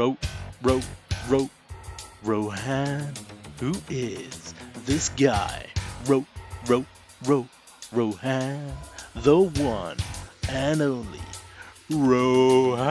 Ro, Ro, Rohan. Who is this guy? Rohan. The one and only Rohan.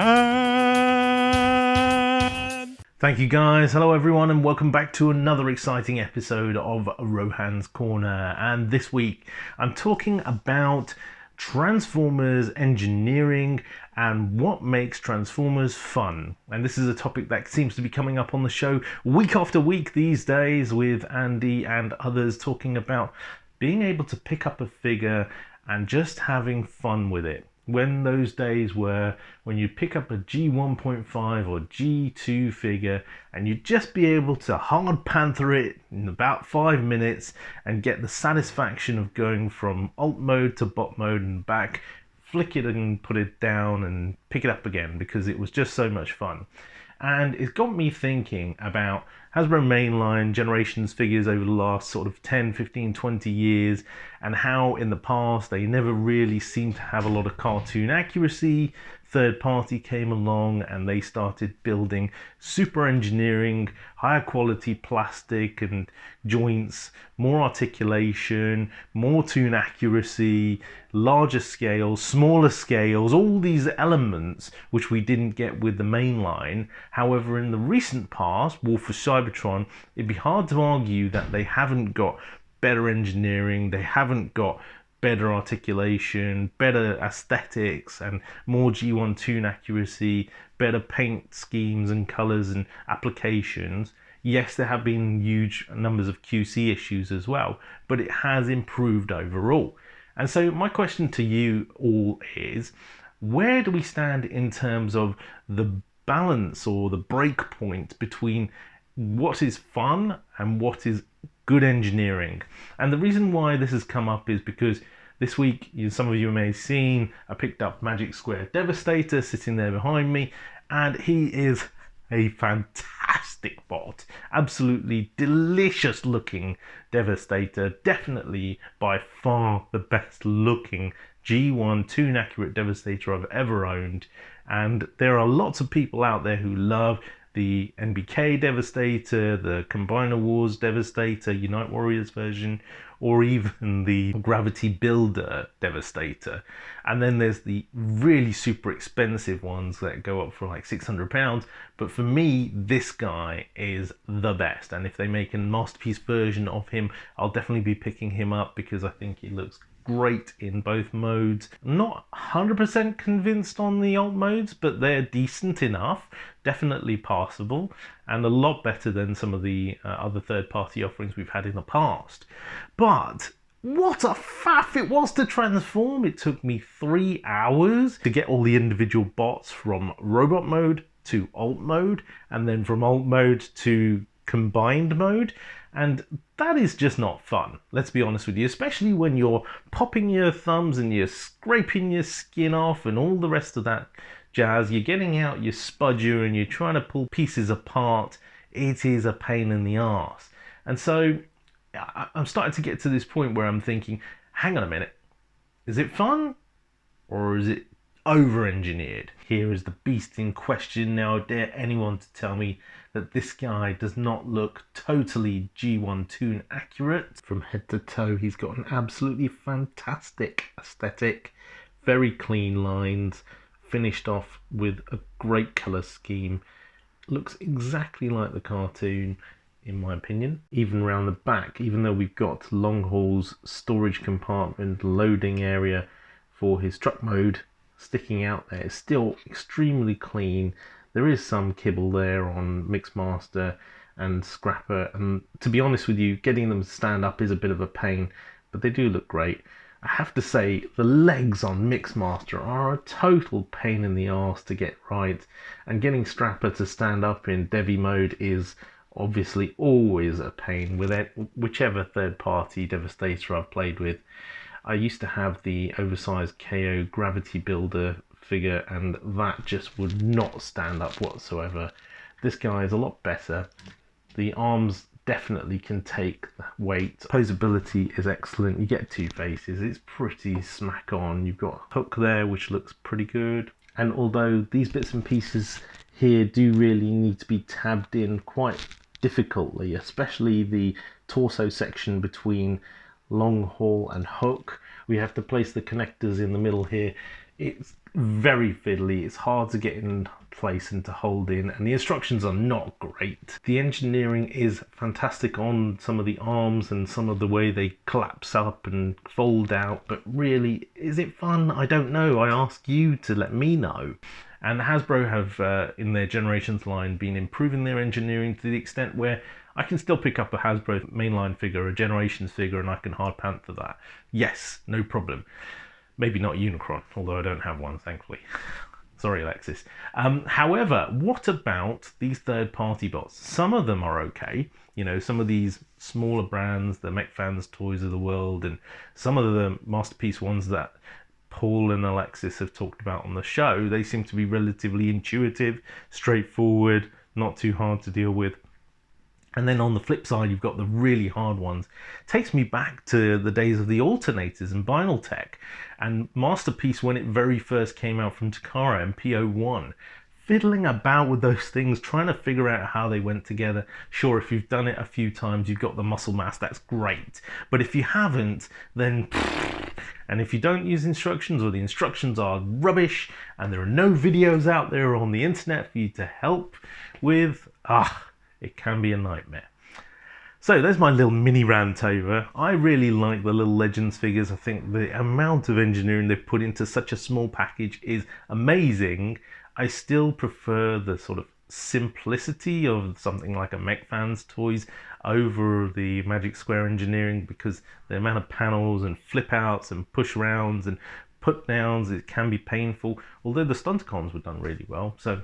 Thank you guys, hello everyone, and welcome back to another exciting episode of Rohan's Corner. And this week I'm talking about Transformers engineering and what makes Transformers fun. And this is a topic that seems to be coming up on the show week after week these days, with Andy and others talking about being able to pick up a figure and just having fun with it. When those days were when you pick up a G1.5 or G2 figure and you'd just be able to hard panther it in about 5 minutes and get the satisfaction of going from alt mode to bot mode and back, flick it and put it down and pick it up again because it was just so much fun. And it got me thinking about Hasbro mainline Generations figures over the last sort of 10, 15, 20 years, and how in the past they never really seemed to have a lot of cartoon accuracy. Third party came along and they started building super engineering, higher quality plastic and joints, more articulation, more toon accuracy, larger scales, smaller scales, all these elements which we didn't get with the mainline. However, in the recent past, War for Cybertron, it'd be hard to argue that they haven't got better engineering, they haven't got better articulation, better aesthetics, and more G1 toon accuracy, better paint schemes and colours and applications. Yes, there have been huge numbers of QC issues as well, but it has improved overall. And so my question to you all is, where do we stand in terms of the balance or the break point between what is fun and what is good engineering? And the reason why this has come up is because this week, some of you may have seen, I picked up Magic Square Devastator sitting there behind me, and he is a fantastic bot. Absolutely delicious looking Devastator. Definitely by far the best looking G1 toon accurate Devastator I've ever owned. And there are lots of people out there who love the NBK Devastator, the Combiner Wars Devastator, Unite Warriors version, or even the Gravity Builder Devastator. And then there's the really super expensive ones that go up for like £600. But for me, this guy is the best. And if they make a masterpiece version of him, I'll definitely be picking him up because I think he looks great in both modes. Not 100% convinced on the alt modes, but they're decent enough, definitely passable, and a lot better than some of the other third-party offerings we've had in the past. But what a faff it was to transform. It took me 3 hours to get all the individual bots from robot mode to alt mode, and then from alt mode to combined mode. And that is just not fun, let's be honest with you, especially when you're popping your thumbs and you're scraping your skin off and all the rest of that jazz. You're getting out your spudger and you're trying to pull pieces apart. It is a pain in the arse. And so I'm starting to get to this point where I'm thinking, hang on a minute, is it fun or is it over-engineered? Here is the beast in question. Now, dare anyone to tell me that this guy does not look totally G1 toon accurate? From head to toe, he's got an absolutely fantastic aesthetic, very clean lines, finished off with a great colour scheme. Looks exactly like the cartoon, in my opinion. Even around the back, even though we've got Longhall's storage compartment, loading area for his truck mode sticking out there, it's still extremely clean. There is some kibble there on Mixmaster and Scrapper, and to be honest with you, getting them to stand up is a bit of a pain, but they do look great. I have to say, the legs on Mixmaster are a total pain in the arse to get right, and getting Scrapper to stand up in Devi mode is obviously always a pain with it, whichever third-party Devastator I've played with. I used to have the oversized KO Gravity Builder figure, and that just would not stand up whatsoever. This guy is a lot better. The arms definitely can take weight. Posability is excellent. You get two faces. It's pretty smack on. You've got Hook there, which looks pretty good. And although these bits and pieces here do really need to be tabbed in quite difficultly, especially the torso section between long haul and hook. We have to place the connectors in the middle here. It's very fiddly, it's hard to get in place and to hold in, and the instructions are not great. The engineering is fantastic on some of the arms and some of the way they collapse up and fold out, but really, is it fun? I don't know. I ask you to let me know. And Hasbro have, in their Generations line, been improving their engineering to the extent where I can still pick up a Hasbro mainline figure, a Generations figure, and I can hard panther that. Yes, no problem. Maybe not Unicron, although I don't have one, thankfully. Sorry, Alexis. However, what about these third-party bots? Some of them are okay. You know, some of these smaller brands, the MechFans Toys of the world, and some of the Masterpiece ones that Paul and Alexis have talked about on the show, they seem to be relatively intuitive, straightforward, not too hard to deal with. And then on the flip side, you've got the really hard ones. It takes me back to the days of the alternators and Vinyl Tech and Masterpiece when it very first came out from Takara and PO1. Fiddling about with those things, trying to figure out how they went together. Sure, if you've done it a few times, you've got the muscle mass, that's great. But if you haven't, then... And if you don't use instructions, or the instructions are rubbish, and there are no videos out there on the internet for you to help with, it can be a nightmare. So there's my little mini rant over. I really like the little Legends figures. I think the amount of engineering they've put into such a small package is amazing. I still prefer the sort of simplicity of something like a MechFans Toys over the Magic Square engineering, because the amount of panels and flip outs and push rounds and put downs, it can be painful, although the Stunticons were done really well, so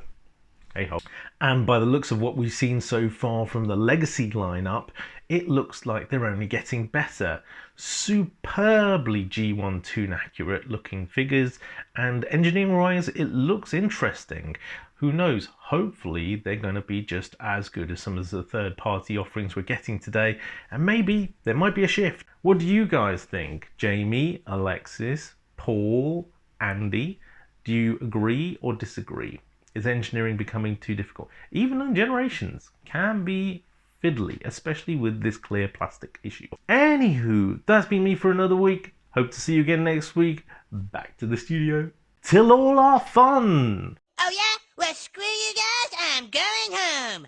hey ho. And by the looks of what we've seen so far from the Legacy lineup, it looks like they're only getting better. Superbly G1 Toon accurate looking figures, and engineering wise it looks interesting. Who knows, hopefully they're going to be just as good as some of the third party offerings we're getting today, and maybe there might be a shift. What do you guys think? Jamie, Alexis, Paul, Andy, do you agree or disagree? Is engineering becoming too difficult? Even on Generations can be fiddly, especially with this clear plastic issue. Anywho, that's been me for another week. Hope to see you again next week. Back to the studio. Till all our fun! Oh yeah? Well, screw you guys, I'm going home.